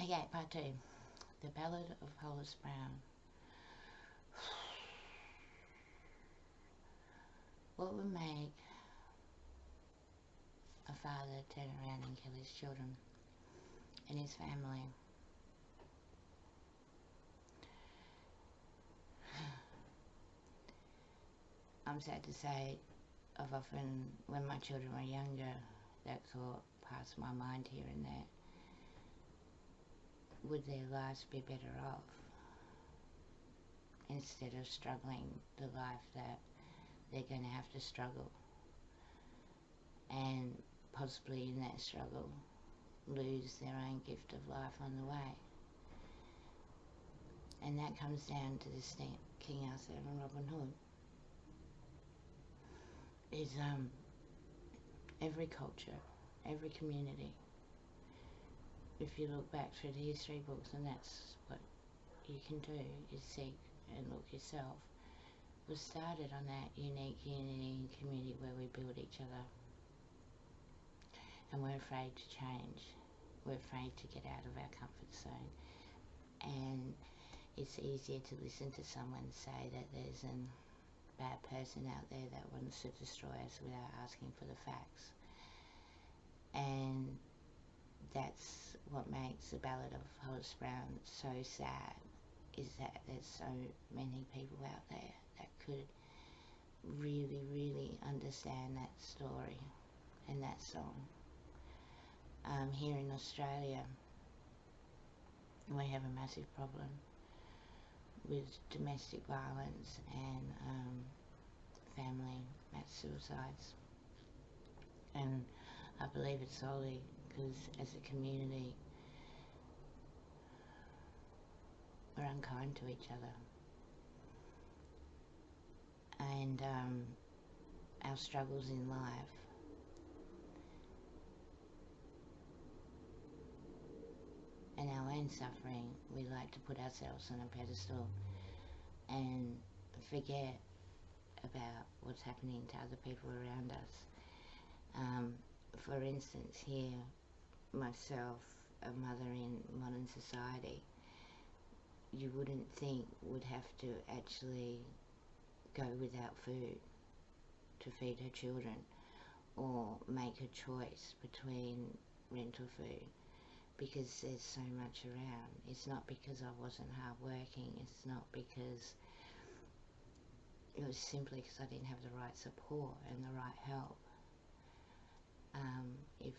Okay, part two. The Ballad of Hollis Brown. What would make a father turn around and kill his children and his family? I'm sad to say, I've often, when my children were younger, that thought passed my mind here and there. Would their lives be better off instead of struggling the life that they're going to have to struggle, and possibly in that struggle lose their own gift of life on the way? And that comes down to this thing, King Arthur and Robin Hood. Is every culture, every community, if you look back through the history books, and that's what you can do, is seek and look yourself, was started on that unique unity and community where we build each other, and we're afraid to change, we're afraid to get out of our comfort zone. And it's easier to listen to someone say that there's a bad person out there that wants to destroy us without asking for the facts. And that's what makes the Ballad of Hollis Brown so sad, is that there's so many people out there that could really, really understand that story and that song. Here in Australia, we have a massive problem with domestic violence and family mass suicides, and I believe it's solely because as a community we're unkind to each other, and our struggles in life and our own suffering, we like to put ourselves on a pedestal and forget about what's happening to other people around us. For instance, here, myself, a mother in modern society, you wouldn't think would have to actually go without food to feed her children, or make a choice between rental food, because there's so much around. It's not because I wasn't hardworking, it's not because, it was simply because I didn't have the right support and the right help. If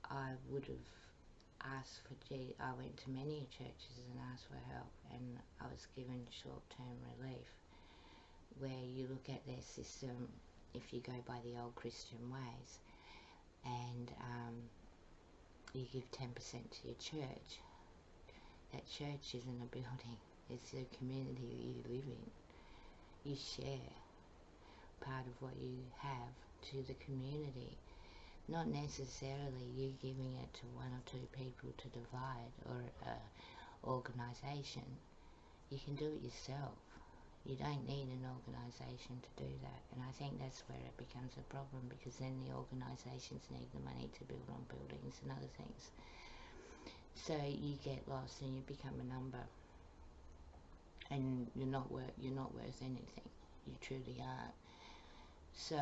I would have asked for, I went to many churches and asked for help, and I was given short-term relief, where you look at their system, if you go by the old Christian ways, and you give 10% to your church. That church isn't a building, it's a community that you live in. You share part of what you have to the community, not necessarily you giving it to one or two people to divide, or an organisation. You can do it yourself. You don't need an organisation to do that, and I think that's where it becomes a problem, because then the organisations need the money to build on buildings and other things. So you get lost and you become a number, and you're not worth anything. You truly aren't. So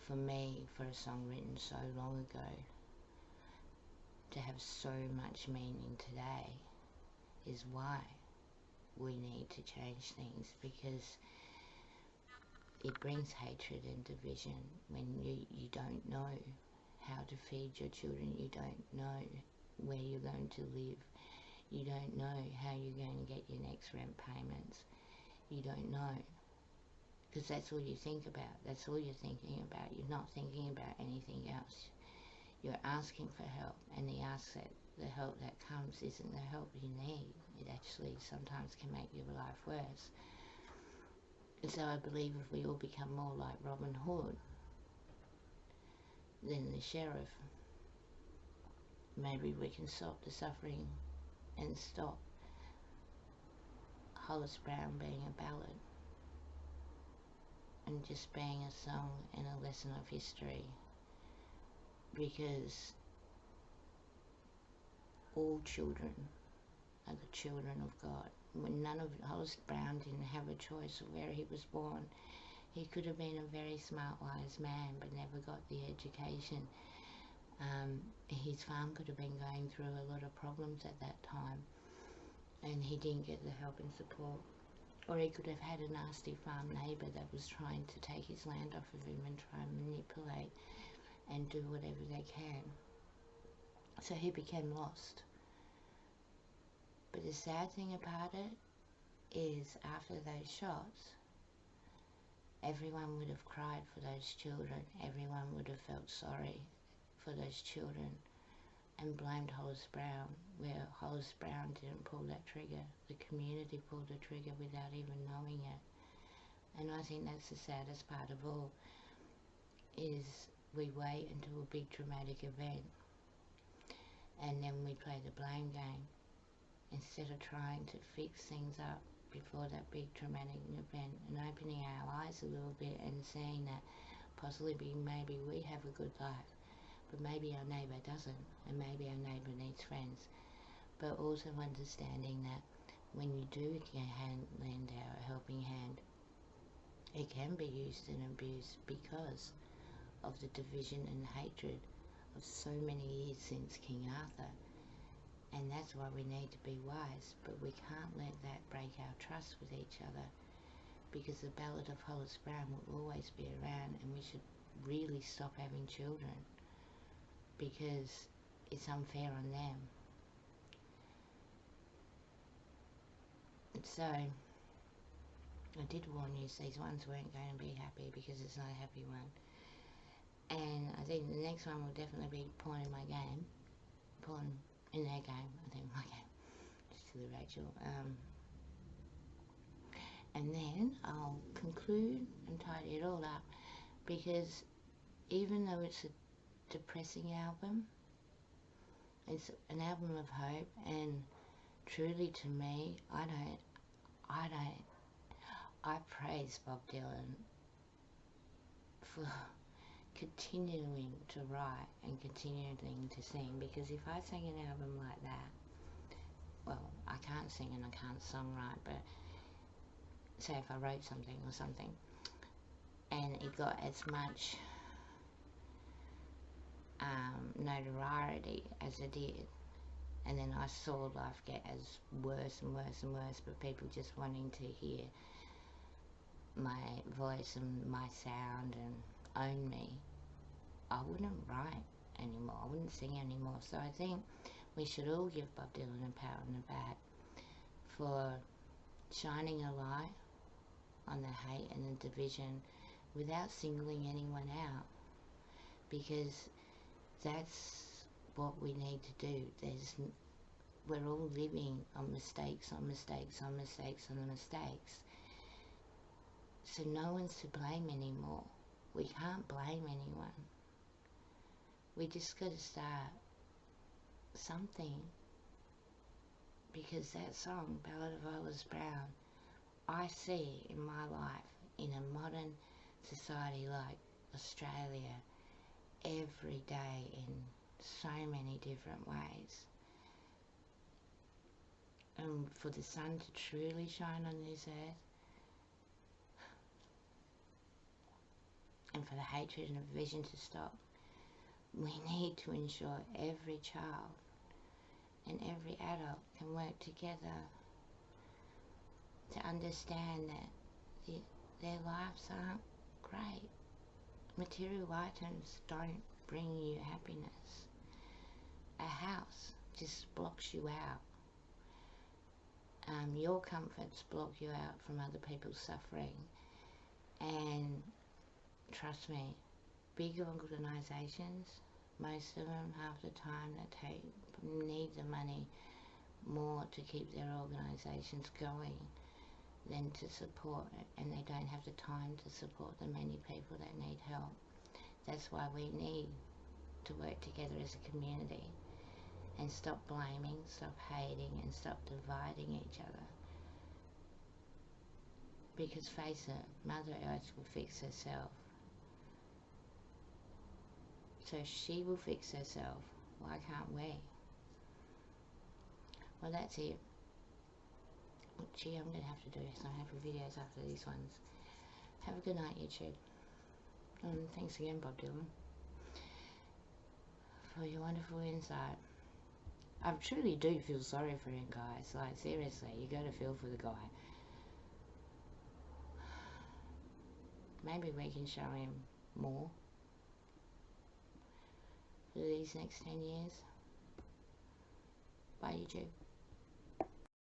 for me, for a song written so long ago to have so much meaning today, is why we need to change things, because it brings hatred and division when you don't know how to feed your children, you don't know where you're going to live, you don't know how you're going to get your next rent payments, you don't know, because that's all you think about, that's all you're thinking about. You're not thinking about anything else. You're asking for help, and the help that comes isn't the help you need. It actually sometimes can make your life worse. And so I believe if we all become more like Robin Hood than the sheriff, maybe we can stop the suffering and stop Hollis Brown being a ballad and just being a song and a lesson of history, because all children are the children of God. When none of Hollis Brown didn't have a choice of where he was born. He could have been a very smart, wise man, but never got the education. His farm could have been going through a lot of problems at that time, and he didn't get the help and support. Or he could have had a nasty farm neighbour that was trying to take his land off of him and try and manipulate and do whatever they can. So he became lost. But the sad thing about it is, after those shots, everyone would have cried for those children. Everyone would have felt sorry for those children and blamed Hollis Brown, where Hollis Brown didn't pull that trigger. The community pulled the trigger without even knowing it. And I think that's the saddest part of all, is we wait until a big dramatic event and then we play the blame game instead of trying to fix things up before that big dramatic event, and opening our eyes a little bit and seeing that possibly maybe we have a good life, but maybe our neighbour doesn't, and maybe our neighbour needs friends. But also understanding that when you do lend out a helping hand, it can be used and abused because of the division and hatred of so many years since King Arthur. And that's why we need to be wise, but we can't let that break our trust with each other, because the Ballad of Hollis Brown will always be around, and we should really stop having children because it's unfair on them. And so I did warn you, these ones weren't going to be happy because it's not a happy one. And I think the next one will definitely be porn in my game. Porn in their game, I think my game. Just silly Rachel. And then I'll conclude and tidy it all up, because even though it's a depressing album, it's an album of hope, and truly to me, I praise Bob Dylan for continuing to write and continuing to sing, because if I sang an album like that, well, I can't sing and I can't songwrite, but say if I wrote something or something and it got as much notoriety as it did, and then I saw life get as worse and worse and worse, but people just wanting to hear my voice and my sound and own me, I wouldn't write anymore, I wouldn't sing anymore. So I think we should all give Bob Dylan a pat on the back for shining a light on the hate and the division without singling anyone out, because that's what we need to do. We're all living on mistakes on mistakes on mistakes on mistakes, so no one's to blame anymore. We can't blame anyone. We just got to start something, because that song, Ballad of Hollis Brown, I see in my life, in a modern society like Australia, every day in so many different ways. And for the sun to truly shine on this earth, and for the hatred and division to stop, we need to ensure every child and every adult can work together to understand that their lives aren't great. Material items don't bring you happiness. A house just blocks you out. Your comforts block you out from other people's suffering. And trust me, big organisations, most of them, half the time, need the money more to keep their organisations going than to support it, and they don't have the time to support the many people that need help. That's why we need to work together as a community and stop blaming, stop hating, and stop dividing each other. Because face it, Mother Earth will fix herself. So she will fix herself. Why can't we? Well, that's it. Gee, I'm going to have to do some happy videos after these ones. Have a good night, YouTube. And thanks again, Bob Dylan, for your wonderful insight. I truly do feel sorry for him, guys. Like, seriously, you got to feel for the guy. Maybe we can show him more for these next 10 years. Bye, YouTube.